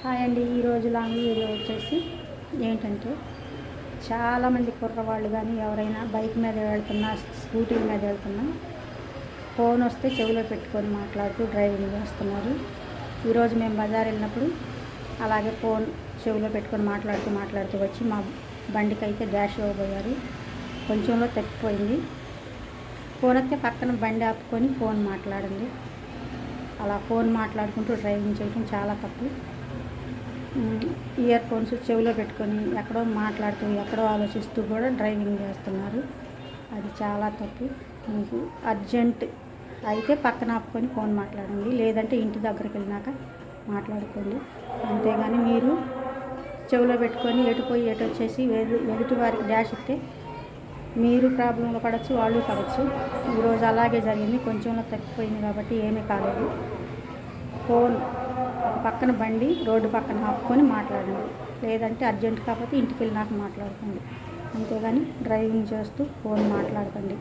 Hi అండి. ఈరోజు long video వచ్చేసి ఏంటంటే చాలామంది కుర్రవాళ్ళు కానీ ఎవరైనా బైక్ మీద వెళ్తున్నా, స్కూటీల మీద వెళ్తున్నా ఫోన్ వస్తే చెవిలో పెట్టుకొని మాట్లాడుతూ డ్రైవింగ్ చేస్తున్నారు. ఈరోజు మేము బజార్ వెళ్ళినప్పుడు అలాగే ఫోన్ చెవిలో పెట్టుకొని మాట్లాడుతూ వచ్చి మా బండికి అయితే డాష్ ఇవ్వబోయారు. కొంచెంలో తప్పిపోయింది. ఫోన్ వస్తే పక్కన బండి ఆపుకొని ఫోన్ మాట్లాడండి. అలా ఫోన్ మాట్లాడుకుంటూ డ్రైవింగ్ చేయడం చాలా తప్పు. ఇయర్ ఫోన్స్ చెవిలో పెట్టుకొని ఎక్కడో మాట్లాడుతూ ఎక్కడో ఆలోచిస్తూ కూడా డ్రైవింగ్ చేస్తున్నారు. అది చాలా తప్పు. మీకు అర్జెంట్ అయితే పక్కన ఆపుకొని ఫోన్ మాట్లాడండి, లేదంటే ఇంటి దగ్గరికి వెళ్ళినాక మాట్లాడుకోండి. అంతేగాని మీరు చెవిలో పెట్టుకొని ఎటుపోయి ఎటు వచ్చేసి ఎదుటి వారికి డాష్ ఇస్తే మీరు ప్రాబ్లంలో పడవచ్చు, వాళ్ళు పడవచ్చు. ఈరోజు అలాగే జరిగింది. కొంచెంలో తప్పిపోయింది కాబట్టి ఏమీ కాలేదు. ఫోన్ పక్కన బండి రోడ్డు పక్కన ఆపుకొని మాట్లాడండి, లేదంటే అర్జెంట్ కాకపోతే ఇంటికి వెళ్ళినాక మాట్లాడుకోండి. అంతేగాని డ్రైవింగ్ చేస్తూ ఫోన్ మాట్లాడకండి.